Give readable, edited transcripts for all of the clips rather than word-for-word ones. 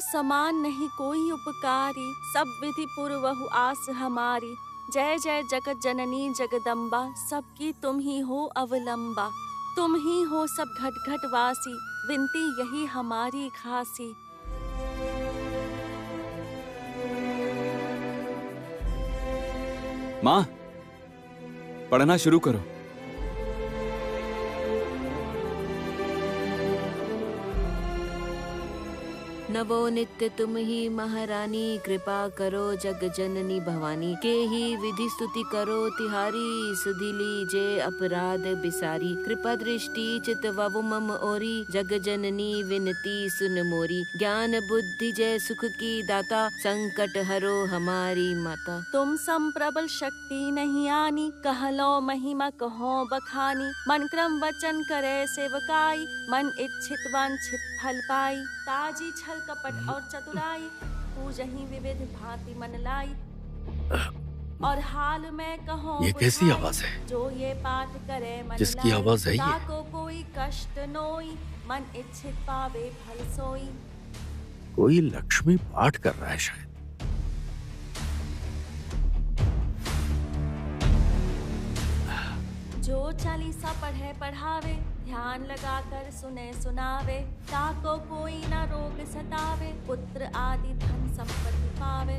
समान नहीं कोई उपकारी, सब विधि पूर्वहु आस हमारी। जय जय जगत जननी जगदम्बा, सबकी तुम ही हो अवलंबा। तुम ही हो सब घट घट वासी, विनती यही हमारी खासी। माँ, पढ़ना शुरू करो। नवो नित्य तुम ही महारानी, कृपा करो जग जननी भवानी। के ही विधि स्तुति करो तिहारी, सुधि लीजे अपराध बिसारी। कृपा दृष्टि चित ववु मम ओरी, जग जननी विनती सुन मोरी। ज्ञान बुद्धि जय सुख की दाता, संकट हरो हमारी माता। तुम संप्रबल शक्ति नहीं आनी, कहलो महिमा कहो बखानी। मन क्रम वचन करे सेवकाई, मन इच्छित वांछित फल पाई। ताजी छल कपट और चतुराई, पूजहि विविध भांति मन लाई। और हाल में कहो ये कैसी आवाज है? जो ये पाठ करे मन जिसकी लाई। आवाज है ये? ताको कोई कष्ट नोई, मन इच्छित पावे फल सोई। कोई लक्ष्मी पाठ कर रहा है शायद। जो चालीसा पढ़े पढ़ावे, ध्यान लगाकर सुने सुनावे। ताको कोई न रोग सतावे, पुत्र आदि धन संपत्ति पावे।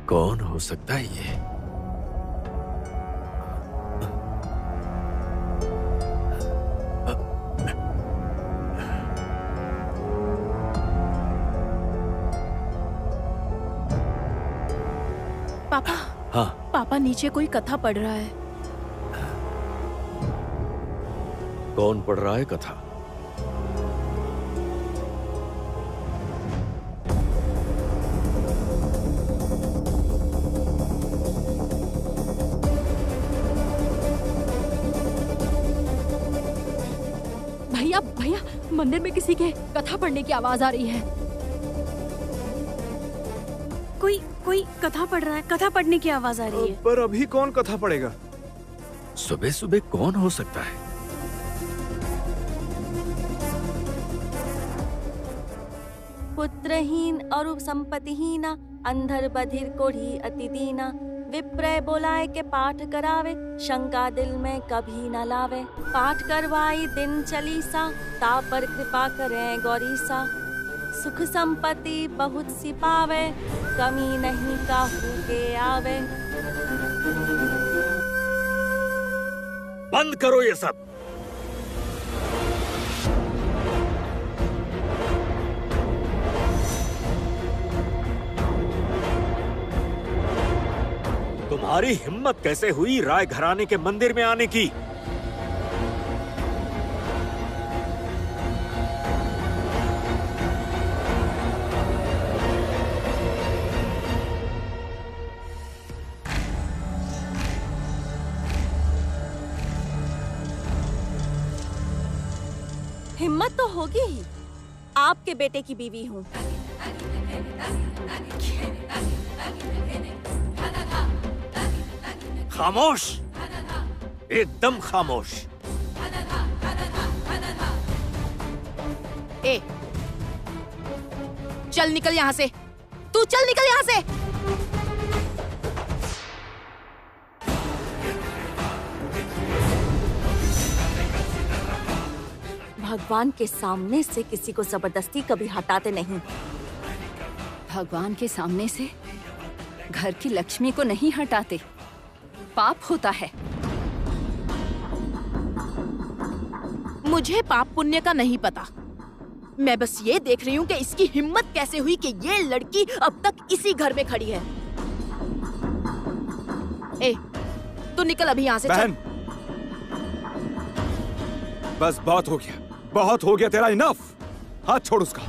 कौन हो सकता है ये? पापा, हाँ, पापा नीचे कोई कथा पढ़ रहा है। कौन पढ़ रहा है कथा? भैया भैया, मंदिर में किसी के कथा पढ़ने की आवाज आ रही है। कोई कथा पढ़ रहा है, कथा पढ़ने की आवाज आ रही है। पर अभी कौन कथा पढ़ेगा? सुबह सुबह कौन हो सकता है? पुत्रहीन और संपत्तिहीना, अंधर बधिर कोढ़ी अति दीना। विप्रय बोलाए के पाठ करावे, शंका दिल में कभी न लावे। पाठ करवाई दिन चलीसा, ता पर कृपा करें गौरीसा। सुख संपत्ति बहुत सी पावे, कमी नहीं काहू के आवे। बंद करो ये सब। तुम्हारी हिम्मत कैसे हुई राय घराने के मंदिर में आने की? हिम्मत तो होगी ही, आपके बेटे की बीवी हूँ। खामोश, एकदम खामोश। ए, चल निकल यहाँ से, तू चल निकल यहाँ से। भगवान के सामने से किसी को जबरदस्ती कभी हटाते नहीं। भगवान के सामने से घर की लक्ष्मी को नहीं हटाते, पाप होता है। मुझे पाप पुण्य का नहीं पता, मैं बस ये देख रही हूँ कि इसकी हिम्मत कैसे हुई कि ये लड़की अब तक इसी घर में खड़ी है। ए, तू निकल अभी यहाँ से। बहन, बस बहुत हो गया, बहुत हो गया तेरा, इनफ। हाथ छोड़ उसका।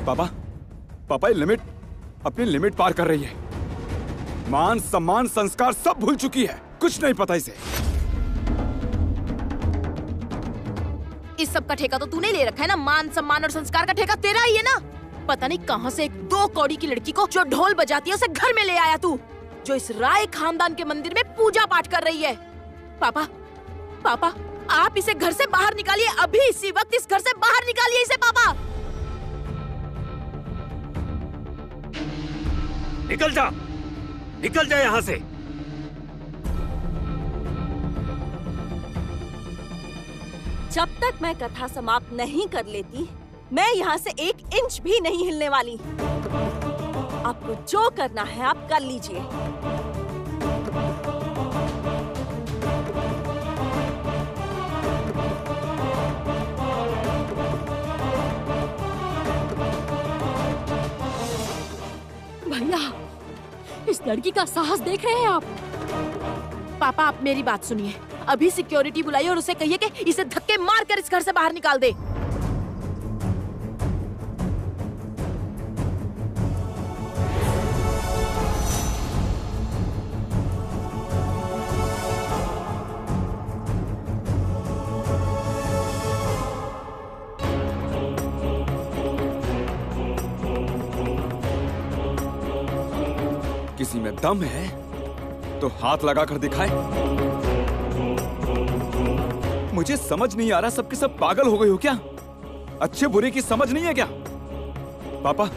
पापा ये लिमिट, अपनी लिमिट पार कर रही है। मान सम्मान संस्कार सब भूल चुकी है, कुछ नहीं पता इसे। इस सब का ठेका तो तूने ले रखा है ना। मान सम्मान और संस्कार का ठेका तेरा ही है ना। पता नहीं कहां से एक 2 कौड़ी की लड़की को जो ढोल बजाती है उसे घर में ले आया तू। जो इस राय खानदान के मंदिर में पूजा पाठ कर रही है। पापा, पापा, आप इसे घर से बाहर निकालिए, अभी इसी वक्त इस घर से बाहर निकालिए इसे पापा। निकल जा यहाँ से। जब तक मैं कथा समाप्त नहीं कर लेती, मैं यहाँ से 1 इंच भी नहीं हिलने वाली। आपको जो करना है आप कर लीजिए। भैया, इस लड़की का साहस देख रहे हैं आप? पापा, आप मेरी बात सुनिए, अभी सिक्योरिटी बुलाइए और उसे कहिए कि इसे धक्के मार कर इस घर से बाहर निकाल दे। किसी में दम है तो हाथ लगा कर दिखाए। मुझे समझ नहीं आ रहा, सबके सब पागल हो गए हो क्या? अच्छे बुरे की समझ नहीं है क्या? पापा,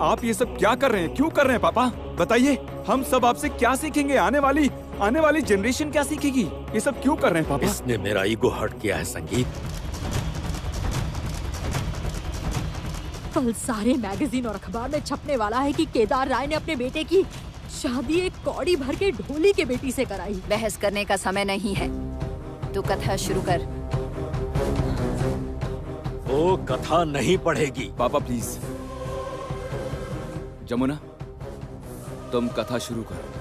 आप ये सब क्या कर रहे हैं? क्यों कर रहे हैं पापा? बताइए, हम सब आपसे क्या सीखेंगे? आने वाली जनरेशन क्या सीखेगी? ये सब क्यों कर रहे हैं पापा? इसने मेरा ईगो हर्ट किया है संगीत। कल सारे मैगजीन और अखबार में छपने वाला है कि केदार राय ने अपने बेटे की शादी एक कौड़ी भर के ढोली के बेटी से कराई। बहस करने का समय नहीं है, तू कथा शुरू कर। वो कथा नहीं पढ़ेगी। पापा प्लीज। जमुना, तुम कथा शुरू करो।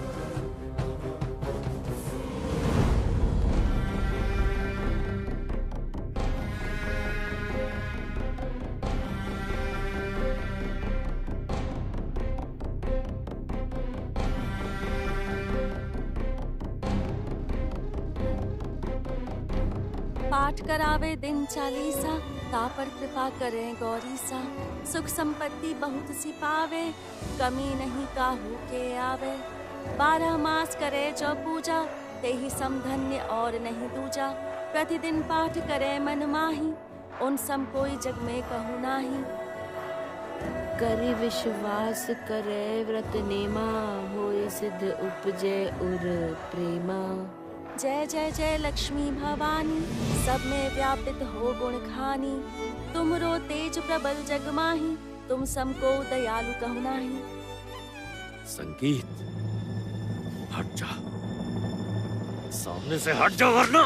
पाठ करावे दिन 40 तापर कृपा करें गौरी सा। सुख संपत्ति बहुत सी पावे, कमी नहीं काहू के आवे। 12 मास करे जो पूजा, ते ही समधन्य और नहीं दूजा। प्रतिदिन पाठ करे मन माही, उन सम कोई जग में कहू नाही। करि विश्वास करे व्रत नेमा, होय सिद्ध उपजे उर प्रेमा। जय जय जय लक्ष्मी भवानी, सब में व्यापित हो गुण खानी। तुमरो तेज प्रबल जग माही, तुम समको दयालु कहु नाही। संगीत, हट जा, सामने से हट जा वरना।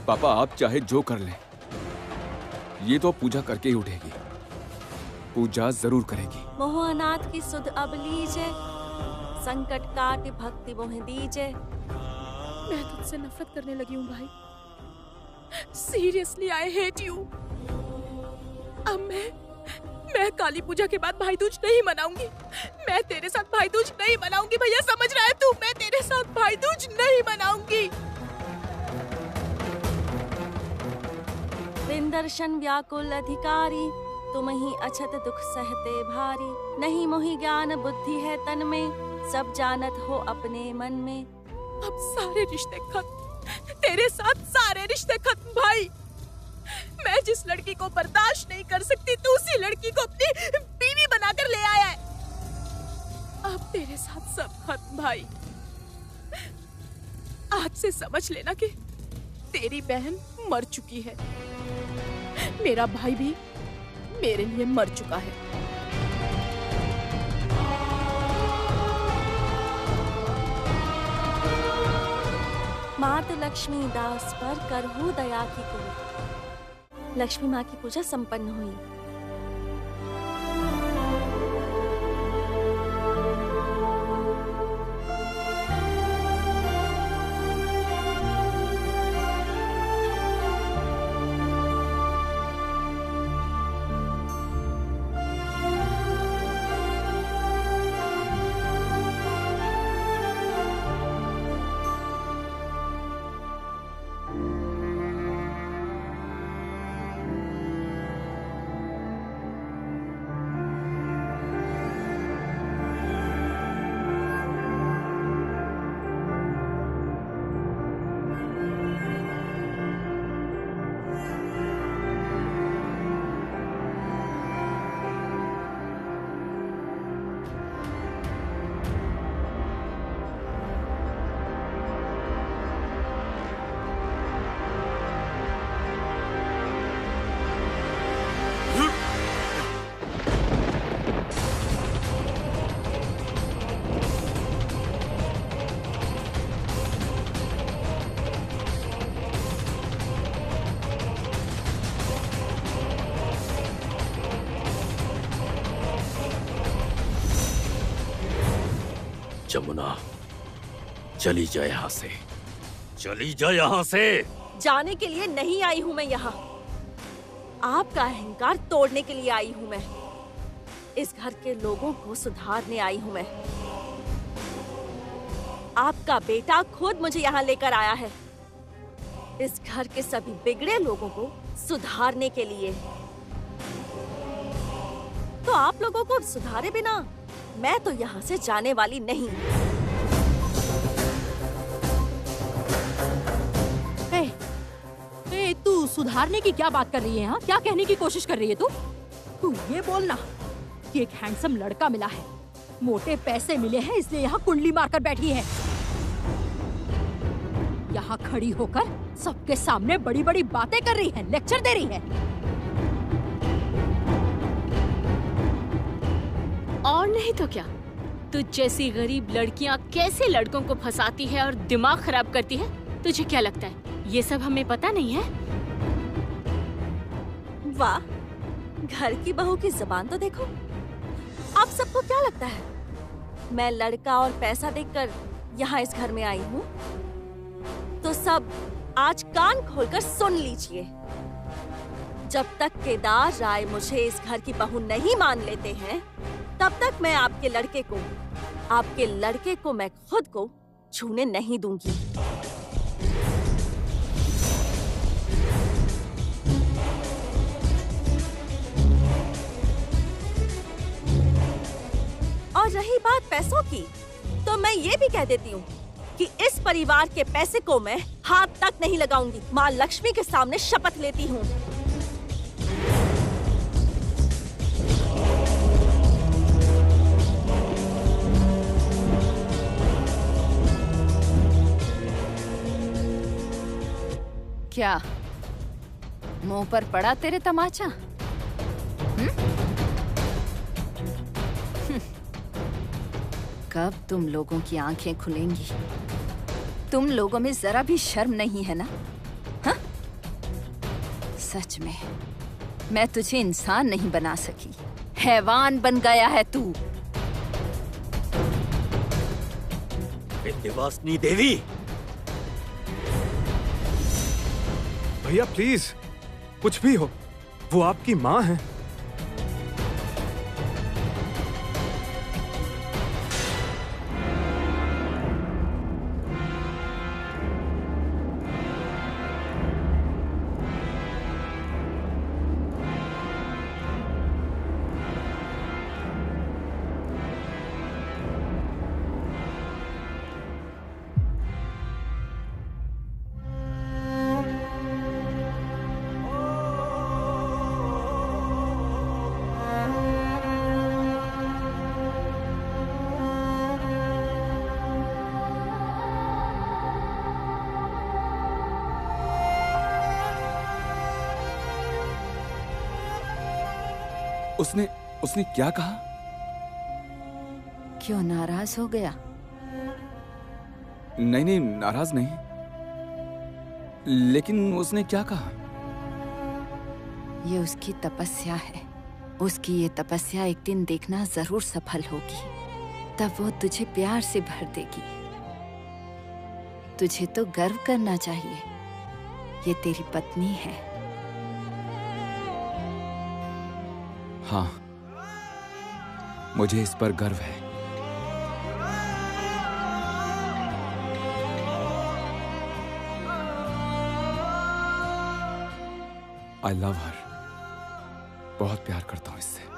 पापा, आप चाहे जो कर लें, ये तो पूजा करके ही उठेगी। पूजा जरूर करेगी। मोह अनाथ की सुध अब लीजे, संकट काट भक्ति मोह दीजे। मैं तुझसे नफरत करने लगी हूँ भाई। Seriously I hate you. अब मैं काली पूजा के बाद भाई दूज नहीं मनाऊंगी। मैं तेरे साथ भाई दूज नहीं मनाऊंगी भैया, समझ रहा है तू? मैं तेरे साथ भाई दूज नहीं मनाऊंगी। बिन दर्शन व्याकुल अधिकारी, तुम ही अछत दुख सहते भारी। नहीं मोहि ज्ञान बुद्धि है तन में, सब जानत हो अपने मन में। अब सारे रिश्ते खत्म, तेरे साथ सारे रिश्ते खत्म भाई। मैं जिस लड़की को बर्दाश्त नहीं कर सकती, तू उसी लड़की को अपनी बीवी बनाकर ले आया है। अब तेरे साथ सब खत्म भाई। आज से समझ लेना कि तेरी बहन मर चुकी है, मेरा भाई भी मेरे लिए मर चुका है। मात लक्ष्मी दास पर करहु दया की कोट। लक्ष्मी माँ की पूजा संपन्न हुई। जमुना, चली जा यहाँ से, चली जा यहाँ से। जाने के लिए नहीं आई हूँ मैं यहाँ, आपका अहंकार तोड़ने के लिए आई हूँ मैं। इस घर के लोगों को सुधारने आई हूँ मैं। आपका बेटा खुद मुझे यहाँ लेकर आया है, इस घर के सभी बिगड़े लोगों को सुधारने के लिए। तो आप लोगों को सुधारे बिना मैं तो यहाँ से जाने वाली नहीं। तू सुधारने की क्या बात कर रही है? हाँ, क्या कहने की कोशिश कर रही है तू? तू ये बोलना कि एक हैंडसम लड़का मिला है, मोटे पैसे मिले हैं, इसलिए यहाँ कुंडली मारकर बैठी है, यहाँ खड़ी होकर सबके सामने बड़ी बड़ी बातें कर रही है, लेक्चर दे रही है। और नहीं तो क्या, तुझ जैसी गरीब लड़कियां कैसे लड़कों को फंसाती है और दिमाग खराब करती है? तुझे क्या लगता है ये सब हमें पता नहीं है? वाह, घर की बहू की जुबान तो देखो। आप सबको क्या लगता है मैं लड़का और पैसा देखकर यहाँ इस घर में आई हूँ? तो सब आज कान खोलकर सुन लीजिए। जब तक केदार राय मुझे इस घर की बहू नहीं मान लेते हैं, तब तक मैं आपके लड़के को मैं खुद को छूने नहीं दूंगी। और रही बात पैसों की, तो मैं ये भी कह देती हूँ कि इस परिवार के पैसे को मैं हाथ तक नहीं लगाऊंगी। माँ लक्ष्मी के सामने शपथ लेती हूँ। क्या मुंह पर पड़ा तेरे तमाचा? कब तुम लोगों की आंखें खुलेंगी? तुम लोगों में जरा भी शर्म नहीं है ना? हाँ? सच में मैं तुझे इंसान नहीं बना सकी, हैवान बन गया है तू। विंध्यवासिनी देवी, भैया प्लीज, कुछ भी हो, वो आपकी माँ है। उसने क्या कहा? क्यों नाराज हो गया? नहीं, नाराज नहीं, लेकिन उसने क्या कहा? ये उसकी तपस्या है। उसकी ये तपस्या एक दिन देखना जरूर सफल होगी। तब वो तुझे प्यार से भर देगी। तुझे तो गर्व करना चाहिए, ये तेरी पत्नी है। हाँ, मुझे इस पर गर्व है। आई लव हर। बहुत प्यार करता हूं इससे।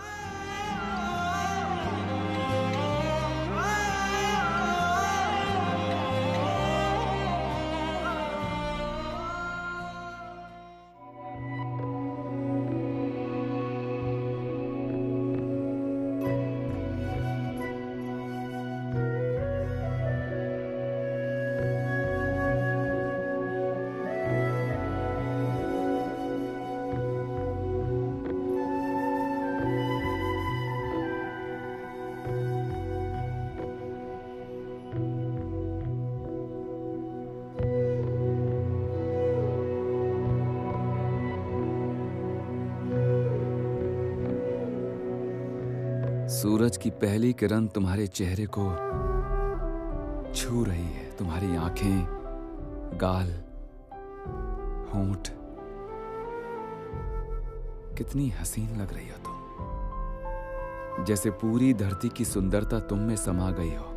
सूरज की पहली किरण तुम्हारे चेहरे को छू रही है। तुम्हारी आंखें, गाल, होंठ, कितनी हसीन लग रही हो तुम, जैसे पूरी धरती की सुंदरता तुम में समा गई हो।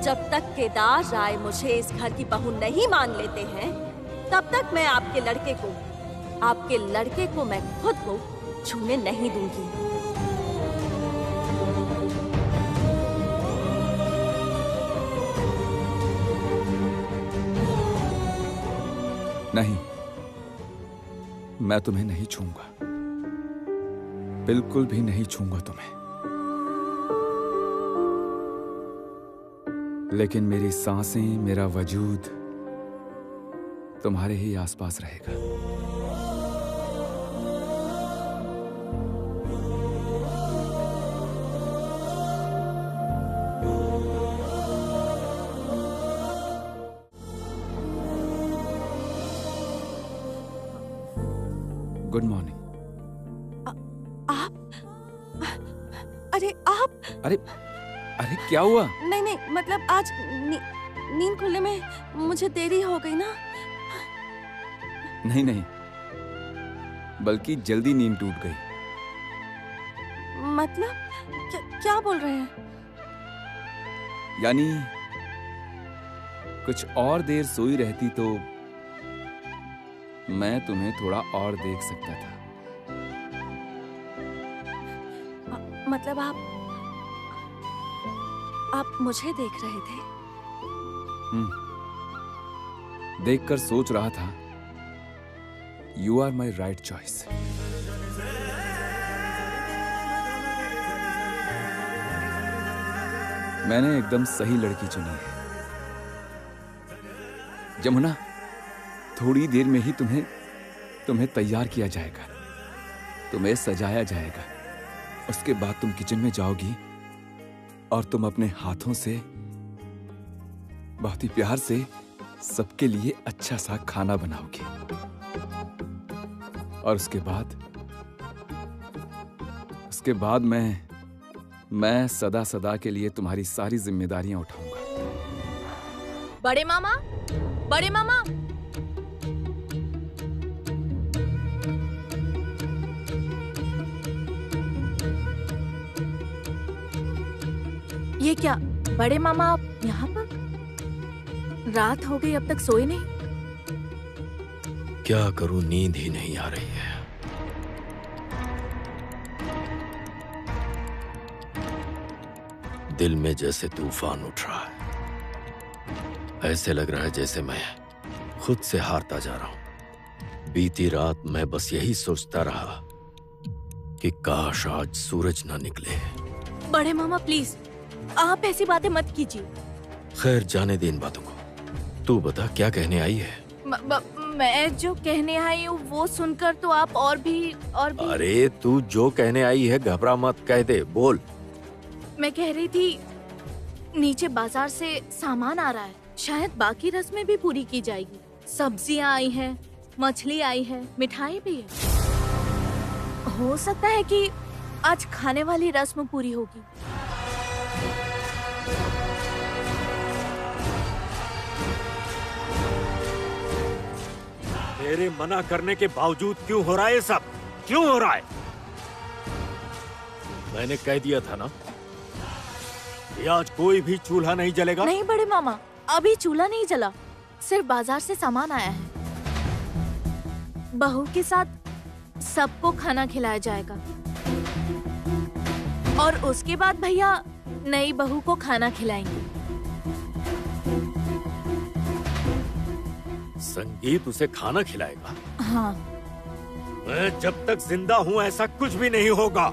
जब तक केदार राय मुझे इस घर की बहू नहीं मान लेते हैं, तब तक मैं आपके लड़के को मैं खुद को छूने नहीं दूंगी। नहीं, मैं तुम्हें नहीं छूंगा, बिल्कुल भी नहीं छूंगा तुम्हें। लेकिन मेरी सांसें, मेरा वजूद तुम्हारे ही आसपास रहेगा। Good morning. आप? अरे आप? अरे क्या हुआ? नहीं, मतलब आज नींद खुलने में मुझे देरी हो गई ना। नहीं, बल्कि जल्दी नींद टूट गई। मतलब क्या बोल रहे हैं? यानी कुछ और देर सोई रहती तो मैं तुम्हें थोड़ा और देख सकता था। मतलब आप मुझे देख रहे थे? देखकर सोच रहा था, you are my right choice. मैंने एकदम सही लड़की चुनी है। जमुना, थोड़ी देर में ही तुम्हें तैयार किया जाएगा, तुम्हें सजाया जाएगा। उसके बाद तुम किचन में जाओगी और तुम अपने हाथों से बहुत ही प्यार से सबके लिए अच्छा सा खाना बनाओगी। और उसके बाद मैं सदा के लिए तुम्हारी सारी जिम्मेदारियां उठाऊंगा। बड़े मामा, बड़े मामा। ये क्या बड़े मामा, आप यहाँ पर? रात हो गई, अब तक सोए नहीं? क्या करूं, नींद ही नहीं आ रही है। दिल में जैसे तूफान उठ रहा है। ऐसे लग रहा है जैसे मैं खुद से हारता जा रहा हूं। बीती रात मैं बस यही सोचता रहा कि काश आज सूरज ना निकले। बड़े मामा प्लीज, आप ऐसी बातें मत कीजिए। खैर, जाने दे इन बातों को। तू बता, क्या कहने आई है? मैं जो कहने आई हूँ वो सुनकर तो आप और भी। अरे तू जो कहने आई है घबरा मत, कह दे, बोल। मैं कह रही थी, नीचे बाजार से सामान आ रहा है, शायद बाकी रस्में भी पूरी की जाएगी। सब्जियां आई हैं, मछली आई है, मिठाई भी है। हो सकता है कि आज खाने वाली रस्म पूरी होगी। तेरे मना करने के बावजूद क्यों हो रहा है ये सब? क्यों हो रहा है? मैंने कह दिया था ना, ये आज कोई भी चूल्हा नहीं जलेगा। नहीं बड़े मामा, अभी चूल्हा नहीं जला, सिर्फ बाजार से सामान आया है। बहू के साथ सबको खाना खिलाया जाएगा और उसके बाद भैया नई बहू को खाना खिलाएंगे। संगीत उसे खाना खिलाएगा? हाँ। मैं जब तक जिंदा हूँ ऐसा कुछ भी नहीं होगा।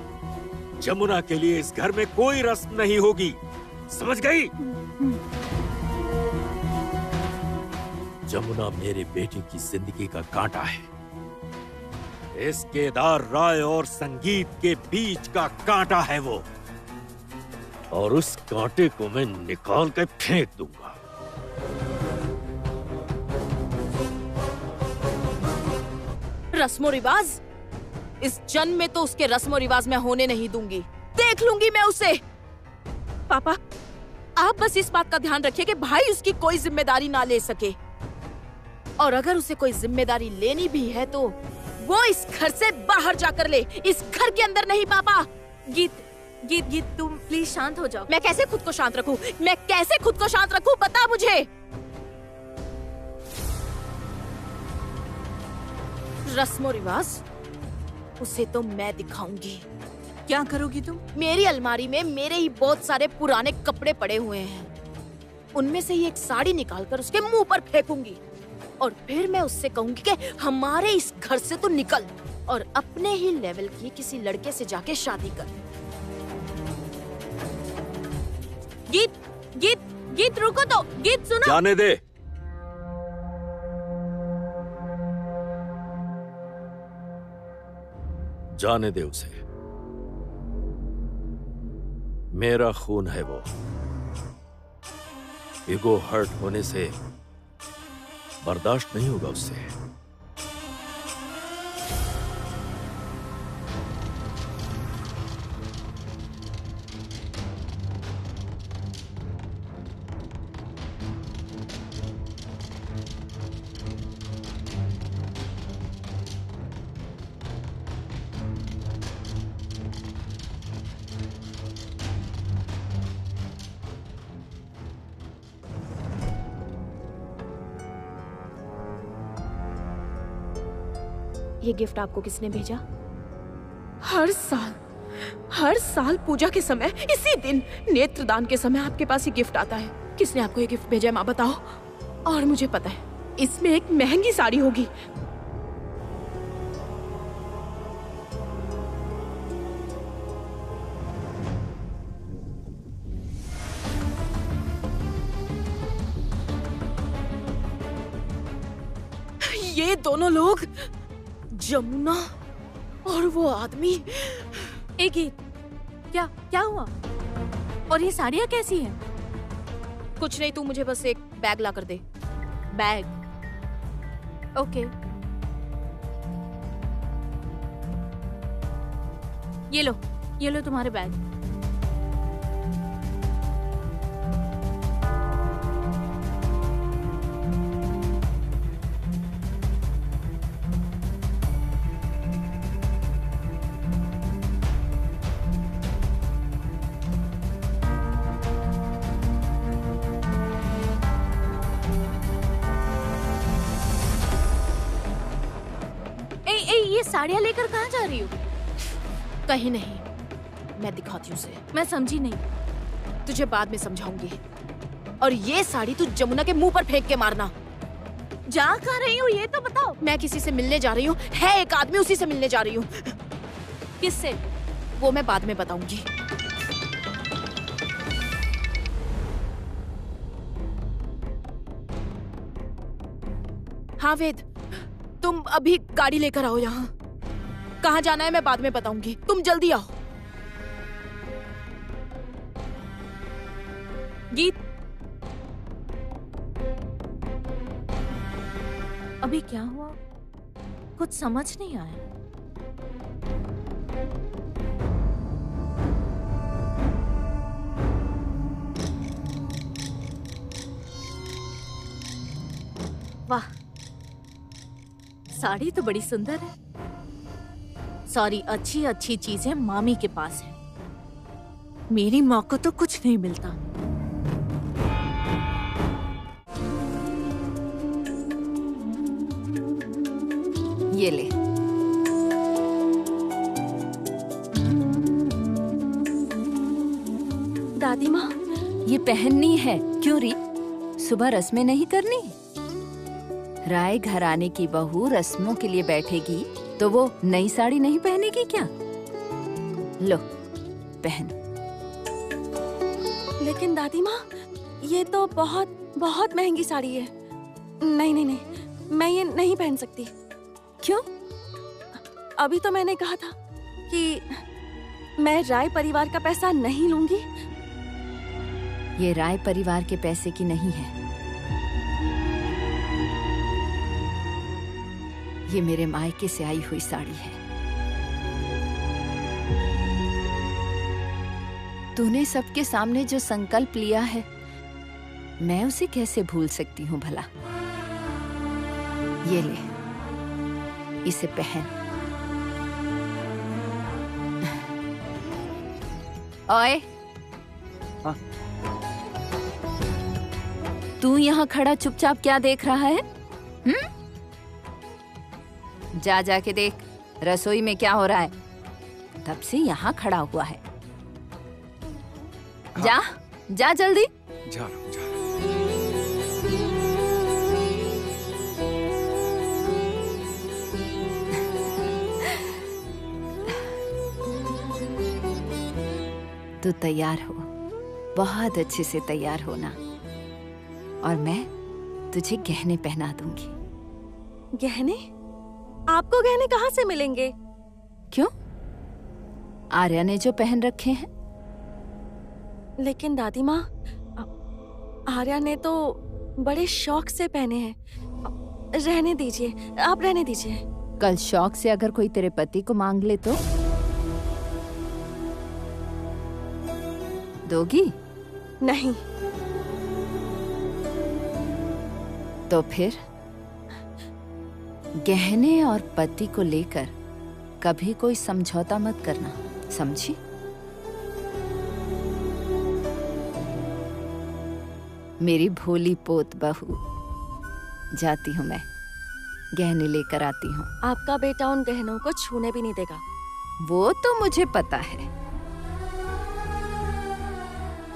जमुना के लिए इस घर में कोई रस्म नहीं होगी, समझ गई? जमुना मेरे बेटे की जिंदगी का कांटा है। इस केदार राय और संगीत के बीच का कांटा है वो। और उस कांटे को मैं निकाल कर फेंक दूंगा। रस्मो रिवाज, इस जन्म में तो उसके रस्मो रिवाज मैं होने नहीं दूंगी। देख लूंगी मैं उसे। पापा, आप बस इस बात का ध्यान रखिए कि भाई उसकी कोई जिम्मेदारी ना ले सके, और अगर उसे कोई जिम्मेदारी लेनी भी है तो वो इस घर से बाहर जाकर ले, इस घर के अंदर नहीं। पापा, गीत तुम प्लीज शांत हो जाओ। मैं कैसे खुद को शांत रखूं? मैं कैसे खुद को शांत रखूं? बता मुझे। रस्मो रिवाज उसे तो मैं दिखाऊंगी। क्या करोगी तुम? मेरी अलमारी में मेरे ही बहुत सारे पुराने कपड़े पड़े हुए हैं, उनमें से ही एक साड़ी निकालकर उसके मुंह पर फेंकूंगी, और फिर मैं उससे कहूंगी कि हमारे इस घर से तो निकल और अपने ही लेवल की किसी लड़के से जाके शादी कर। गीत रुको तो, गीत सुनो। जाने दे। जाने दे उसे। मेरा खून है वो। ईगो हर्ट होने से बर्दाश्त नहीं होगा उससे। ये गिफ्ट आपको किसने भेजा? हर साल पूजा के समय, इसी दिन नेत्रदान के समय आपके पास ये गिफ्ट आता है। किसने आपको ये गिफ्ट भेजा है माँ, बताओ। और मुझे पता है इसमें एक महंगी साड़ी होगी। ये दोनों लोग, जमुना और वो आदमी। एक गीत, क्या हुआ? और ये साड़ियाँ कैसी हैं? कुछ नहीं, तू मुझे बस एक बैग ला कर दे। बैग? ओके। ये लो तुम्हारे बैग। ये साड़ियाँ लेकर कहाँ जा रही हो? कहीं नहीं, मैं दिखाती हूँ उसे। मैं समझी नहीं। तुझे बाद में समझाऊंगी। और ये साड़ी तू जमुना के मुंह पर फेंक के मारना। जा कहाँ रही हूँ ये तो बताओ। मैं किसी से मिलने जा रही हूँ, है एक आदमी, उसी से मिलने जा रही हूँ। किससे? वो मैं बाद में बताऊंगी। हाँ वेद, तुम अभी गाड़ी लेकर आओ यहाँ। कहाँ जाना है मैं बाद में बताऊंगी, तुम जल्दी आओ। गीत, अभी क्या हुआ? कुछ समझ नहीं आया। वाह, साड़ी तो बड़ी सुंदर है। सारी अच्छी अच्छी चीजें मामी के पास है, मेरी माँ को तो कुछ नहीं मिलता। ये ले। दादी माँ, ये पहननी है। क्यों री, सुबह रस्में नहीं करनी? राय घराने की बहू रस्मों के लिए बैठेगी तो वो नई साड़ी नहीं पहनेगी क्या? लो पहन। लेकिन दादी माँ, ये तो बहुत बहुत महंगी साड़ी है। नहीं नहीं नहीं, मैं ये नहीं पहन सकती। क्यों? अभी तो मैंने कहा था कि मैं राय परिवार का पैसा नहीं लूंगी, ये राय परिवार के पैसे की नहीं है, ये मेरे मायके से आई हुई साड़ी है। तूने सबके सामने जो संकल्प लिया है, मैं उसे कैसे भूल सकती हूँ भला। ये ले, इसे पहन। ओए, हाँ? तू यहाँ खड़ा चुपचाप क्या देख रहा है? जा जाके देख रसोई में क्या हो रहा है। तब से यहाँ खड़ा हुआ है। हाँ। जा जा जल्दी। जा रहा हूँ, जा रहा हूँ। तू तैयार हो, बहुत अच्छे से तैयार होना, और मैं तुझे गहने पहना दूंगी। गहने? आपको गहने कहाँ से मिलेंगे? क्यों? आर्या ने जो पहन रखे हैं। लेकिन दादी माँ, आर्या ने तो बड़े शौक से पहने हैं। रहने दीजिए, आप रहने दीजिए। कल शौक से अगर कोई तेरे पति को मांग ले तो दोगी? नहीं। तो फिर गहने और पति को लेकर कभी कोई समझौता मत करना, समझी? मेरी भोली पोत बहू, जाती हूँ मैं, गहने लेकर आती हूँ। आपका बेटा उन गहनों को छूने भी नहीं देगा। वो तो मुझे पता है,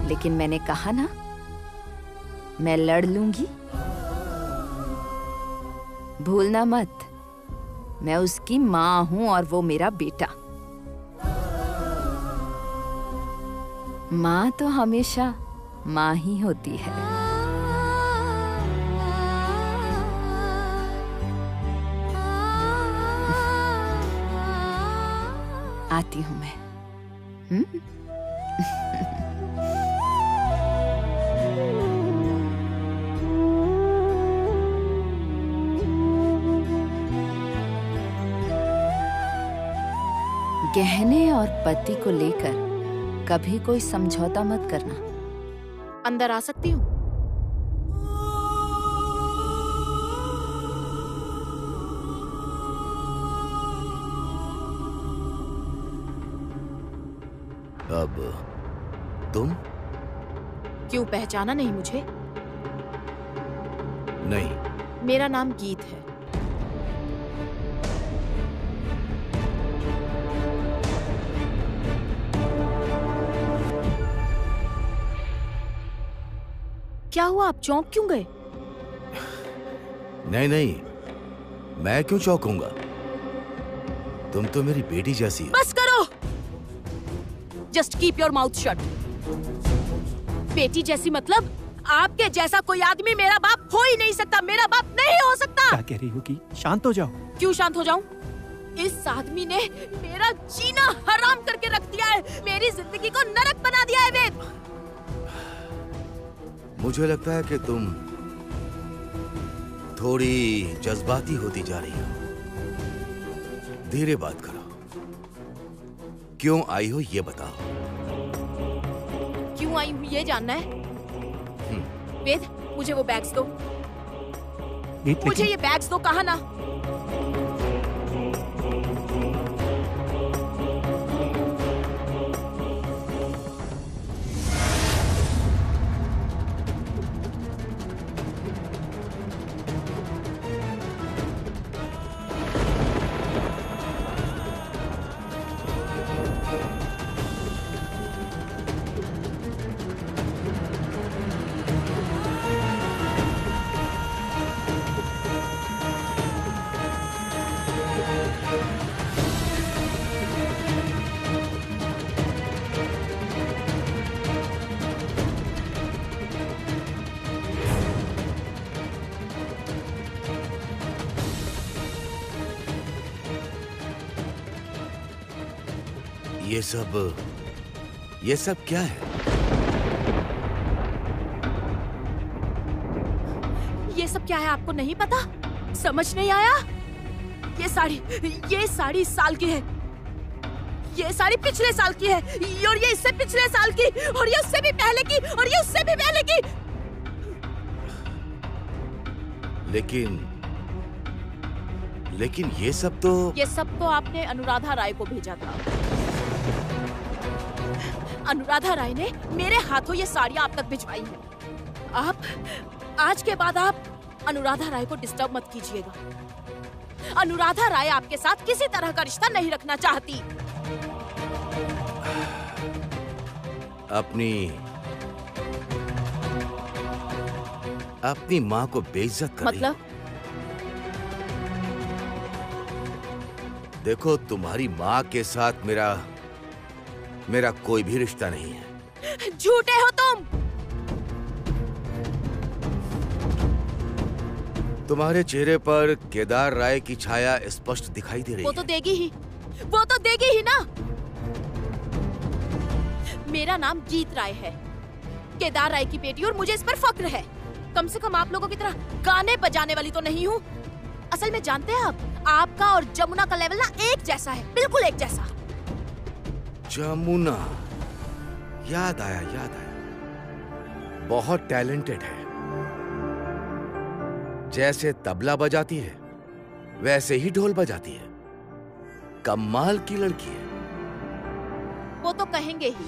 लेकिन मैंने कहा ना, मैं लड़ लूंगी। भूलना मत, मैं उसकी माँ हूं और वो मेरा बेटा। माँ तो हमेशा माँ ही होती है। आती हूं मैं। गहने और पति को लेकर कभी कोई समझौता मत करना। अंदर आ सकती हूँ? अब तुम? क्यों, पहचाना नहीं मुझे? नहीं। मेरा नाम गीत है। क्या हुआ, आप चौंक क्यों गए? नहीं नहीं, मैं क्यों चौंकूंगा? तुम तो मेरी बेटी जैसी हो। बस करो, just keep your mouth shut. बेटी जैसी मतलब? आपके जैसा कोई आदमी मेरा बाप हो ही नहीं सकता, मेरा बाप नहीं हो सकता। क्या कह रही हो कि? शांत हो जाओ। क्यों शांत हो जाऊं? इस आदमी ने मेरा जीना हराम करके रख दिया है, मेरी जिंदगी को नरक बना दिया है। वेद, मुझे लगता है कि तुम थोड़ी जज्बाती होती जा रही हो। धीरे बात करो। क्यों आई हो ये बताओ। क्यों आई हूँ ये जानना है? वेद, मुझे वो बैग्स दो। मुझे ये बैग्स दो, कहा ना। ये सब क्या है? क्या है आपको नहीं पता? समझ नहीं आया? ये साड़ी इस साल की है, ये साड़ी पिछले साल की है, और ये इससे पिछले साल की, और ये उससे भी पहले की, और ये उससे भी पहले की। लेकिन ये सब तो आपने अनुराधा राय को भेजा था। अनुराधा राय ने मेरे हाथों ये साड़ियाँ आप तक भिजवाई हैं। आप आज के बाद आप अनुराधा राय को डिस्टर्ब मत कीजिएगा। अनुराधा राय आपके साथ किसी तरह का रिश्ता नहीं रखना चाहती। अपनी माँ को बेइज्जत कर मतलब? देखो, तुम्हारी माँ के साथ मेरा कोई भी रिश्ता नहीं है। झूठे हो तुम। तुम्हारे चेहरे पर केदार राय की छाया स्पष्ट दिखाई दे रही है। वो तो देगी ही ना। मेरा नाम गीत राय है, केदार राय की बेटी, और मुझे इस पर फक्र है। कम से कम आप लोगों की तरह गाने बजाने वाली तो नहीं हूँ। असल में जानते हैं आपका और जमुना का लेवल ना एक जैसा है, बिल्कुल एक जैसा। जमुना, याद आया, बहुत टैलेंटेड है। जैसे तबला बजाती है वैसे ही ढोल बजाती है। कमाल की लड़की है। वो तो कहेंगे ही।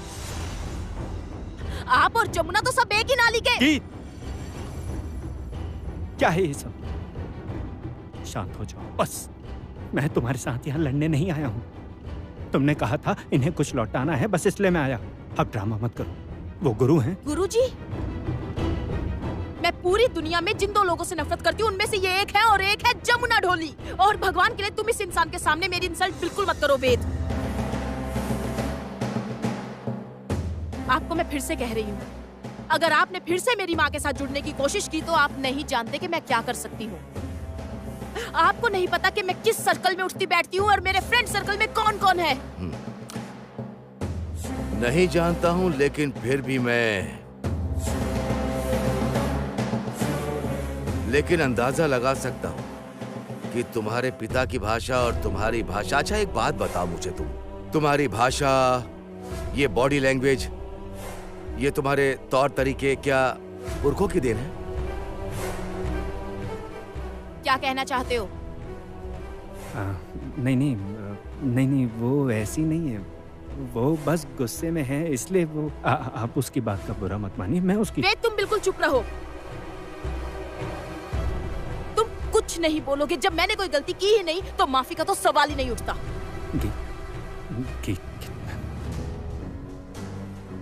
आप और जमुना तो सब एक ही नाली के। क्या है ये सब? शांत हो जाओ बस। मैं तुम्हारे साथ यहाँ लड़ने नहीं आया हूँ। तुमने कहा था इन्हें कुछ लौटाना है, बस इसलिए मैं आया। अब ड्रामा मत करो। वो गुरु हैं। गुरुजी? मैं पूरी दुनिया में जिन दो लोगों से नफरत करती हूँ उनमें से ये एक है, और एक है जमुना ढोली। और भगवान के लिए तुम इस इंसान के सामने मेरी इंसल्ट बिल्कुल मत करो वेद। आपको मैं फिर से कह रही हूँ, अगर आपने फिर से मेरी माँ के साथ जुड़ने की कोशिश की तो आप नहीं जानते कि मैं क्या कर सकती हूँ। आपको नहीं पता कि मैं किस सर्कल में उठती बैठती हूँ और मेरे फ्रेंड सर्कल में कौन कौन है। नहीं जानता हूँ, लेकिन फिर भी लेकिन अंदाजा लगा सकता हूँ कि तुम्हारे पिता की भाषा और तुम्हारी भाषा। अच्छा, एक बात बताओ मुझे, तुम्हारी भाषा, ये बॉडी लैंग्वेज, ये तुम्हारे तौर तरीके क्या पुरखों की देन है? क्या कहना चाहते हो? नहीं, वो ऐसी नहीं है। वो बस गुस्से में है, इसलिए वो आप उसकी बात का बुरा मत मानिए। मैं उसकी। वेद, तुम बिल्कुल चुप रहो। तुम कुछ नहीं बोलोगे। जब मैंने कोई गलती की ही नहीं तो माफी का तो सवाल ही नहीं उठता।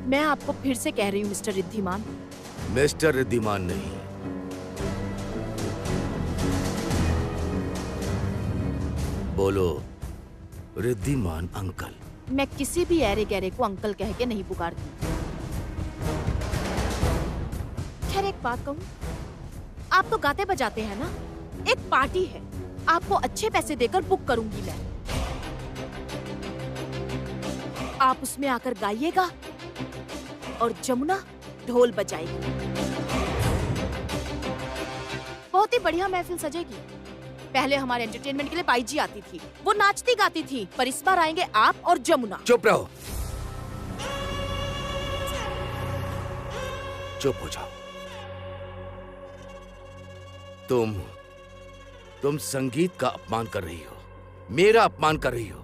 मैं आपको फिर से कह रही हूँ मिस्टर रिद्धिमान। मिस्टर रिद्धिमान नहीं, बोलो रिद्धिमान अंकल। मैं किसी भी ऐरे गहरे को अंकल कह के नहीं पुकारती। खैर, एक बात कहूँ, आप तो गाते बजाते हैं ना? एक पार्टी है, आपको अच्छे पैसे देकर बुक करूंगी मैं। आप उसमें आकर गाइएगा और जमुना ढोल बजाएगी। बहुत ही बढ़िया महफिल सजेगी। पहले हमारे एंटरटेनमेंट के लिए बाई जी आती थी, वो नाचती गाती थी, पर इस बार आएंगे आप और जमुना। चुप रहो, चुप हो जाओ। तुम संगीत का अपमान कर रही हो, मेरा अपमान कर रही हो,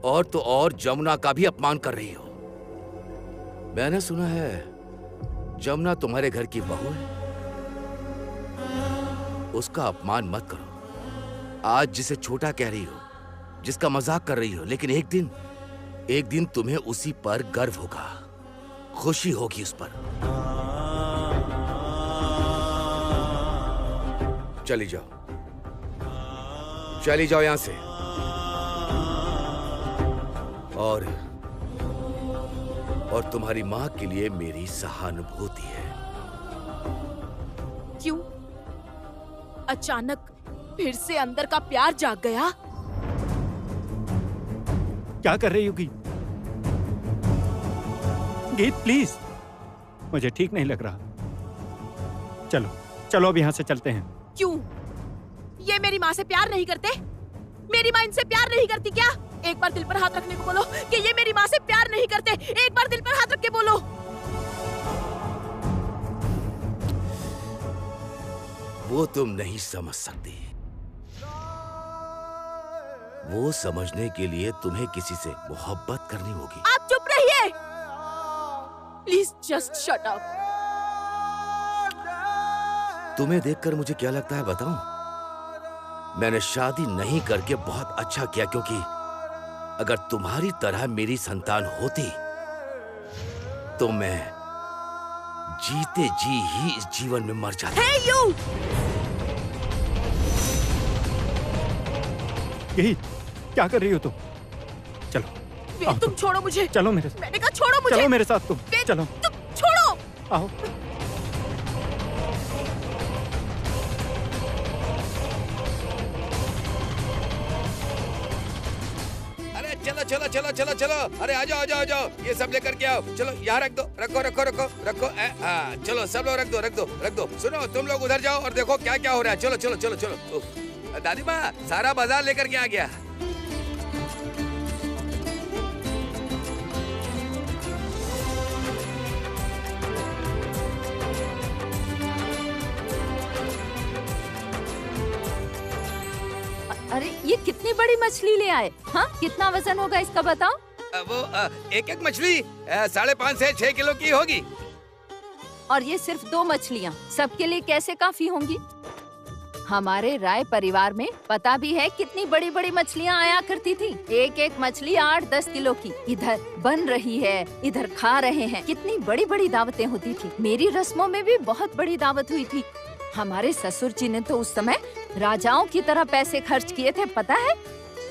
और तो और जमुना का भी अपमान कर रही हो। मैंने सुना है जमुना तुम्हारे घर की बहू है। उसका अपमान मत करो। आज जिसे छोटा कह रही हो, जिसका मजाक कर रही हो, लेकिन एक दिन तुम्हें उसी पर गर्व होगा, खुशी होगी उस पर। चली जाओ यहां से। और तुम्हारी मां के लिए मेरी सहानुभूति है। क्यों? अचानक फिर से अंदर का प्यार जाग गया? क्या कर रही हो गीत? प्लीज, मुझे ठीक नहीं लग रहा। चलो अब यहाँ से चलते हैं। क्यों? ये मेरी माँ से प्यार नहीं करते? मेरी माँ इनसे प्यार नहीं करती क्या? एक बार दिल पर हाथ रखने को बोलो कि ये मेरी माँ से प्यार नहीं करते। एक बार दिल पर हाथ रख के बोलो। वो तुम नहीं समझ सकती। वो समझने के लिए तुम्हें किसी से मोहब्बत करनी होगी। आप चुप रहिए। Please just shut up. तुम्हें देखकर मुझे क्या लगता है बताऊं? मैंने शादी नहीं करके बहुत अच्छा किया, क्योंकि अगर तुम्हारी तरह मेरी संतान होती तो मैं जीते जी ही इस जीवन में मर जाता। Hey you! यही क्या कर रही हो तुम? चलो तुम छोड़ो मुझे। चलो मेरे साथ। मैंने कहा छोड़ो मुझे। चलो मेरे साथ तुम। चलो तुम छोड़ो। आओ। अरे चलो चलो चलो चलो चलो, अरे आ जाओ आ जाओ आ जाओ, ये सब लेकर के आओ। चलो यहाँ रख दो, रखो रखो रखो रखो। हाँ चलो सब लोग रख दो रख दो रख दो। सुनो तुम लोग उधर जाओ और देखो क्या क्या हो रहा है। चलो चलो चलो चलो। दादी माँ सारा बाजार लेकर के आ गया। अरे ये कितनी बड़ी मछली ले आए? हाँ कितना वजन होगा इसका बताओ? वो एक एक मछली 5.5 से 6 किलो की होगी। और ये सिर्फ 2 मछलियाँ सबके लिए कैसे काफी होंगी? हमारे राय परिवार में पता भी है कितनी बड़ी बड़ी मछलियाँ आया करती थी। एक एक मछली 8-10 किलो की इधर बन रही है, इधर खा रहे हैं। कितनी बड़ी बड़ी दावतें होती थी। मेरी रस्मों में भी बहुत बड़ी दावत हुई थी। हमारे ससुर जी ने तो उस समय राजाओं की तरह पैसे खर्च किए थे, पता है?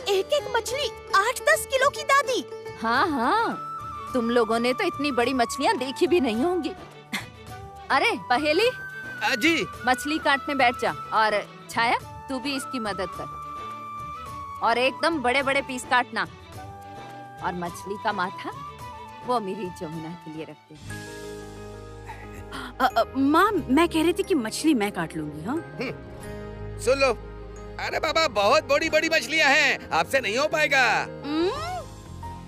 एक एक मछली 8-10 किलो की दादी। हाँ हाँ, तुम लोगों ने तो इतनी बड़ी मछलियाँ देखी भी नहीं होंगी। अरे पहेली जी, मछली काटने बैठ जा। और छाया तू भी इसकी मदद कर और एकदम बड़े बड़े पीस काटना। और मछली का माथा वो मेरी जमुना के लिए रखते हैं। माँ मैं कह रही थी कि मछली मैं काट लूंगी। हाँ सुन लो। अरे बाबा बहुत बड़ी बड़ी मछलियाँ हैं, आपसे नहीं हो पाएगा।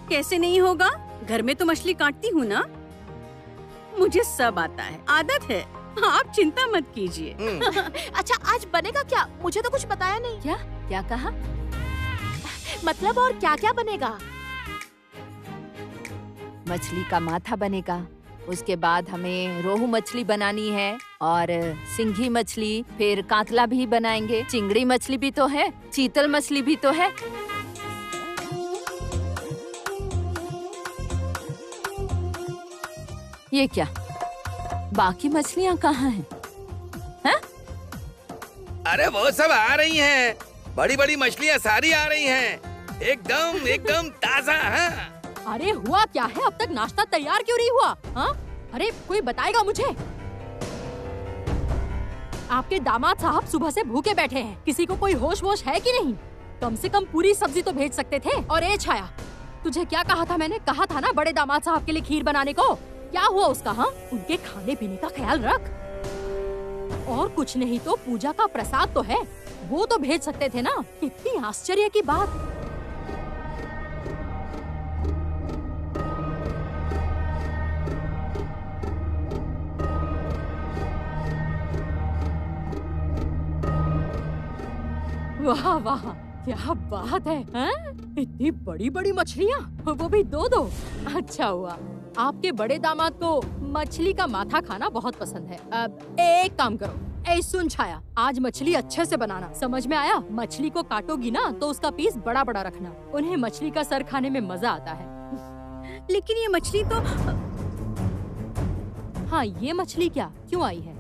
कैसे नहीं होगा? घर में तो मछली काटती हूँ ना, मुझे सब आता है, आदत है। आप चिंता मत कीजिए। अच्छा आज बनेगा क्या? मुझे तो कुछ बताया नहीं। क्या क्या कहा? मतलब और क्या क्या बनेगा? मछली का माथा बनेगा, उसके बाद हमें रोहू मछली बनानी है और सिंघी मछली, फिर कातला भी बनाएंगे। चिंगड़ी मछली भी तो है, चीतल मछली भी तो है। ये क्या, बाकी मछलियाँ कहाँ हैं? हैं? अरे वो सब आ रही हैं, बड़ी बड़ी मछलियाँ सारी आ रही हैं, एकदम एकदम ताजा। हाँ? अरे हुआ क्या है? अब तक नाश्ता तैयार क्यों नहीं हुआ? हाँ? अरे कोई बताएगा मुझे? आपके दामाद साहब सुबह से भूखे बैठे हैं, किसी को कोई होश वोश है कि नहीं? कम से कम पूरी सब्जी तो भेज सकते थे। और ए छाया, तुझे क्या कहा था? मैंने कहा था ना बड़े दामाद साहब के लिए खीर बनाने को। क्या हुआ उसका? हाँ, उनके खाने पीने का ख्याल रख। और कुछ नहीं तो पूजा का प्रसाद तो है, वो तो भेज सकते थे ना। कितनी आश्चर्य की बात। वाह वाह, क्या बात है, हैं? इतनी बड़ी बड़ी मछलियाँ, वो भी 2-2। अच्छा हुआ आपके बड़े दामाद को मछली का माथा खाना बहुत पसंद है। अब एक काम करो, ऐ सुन छाया, आज मछली अच्छे से बनाना, समझ में आया? मछली को काटोगी ना तो उसका पीस बड़ा बड़ा रखना, उन्हें मछली का सर खाने में मजा आता है। लेकिन ये मछली तो हाँ, ये मछली क्या क्यों आई है?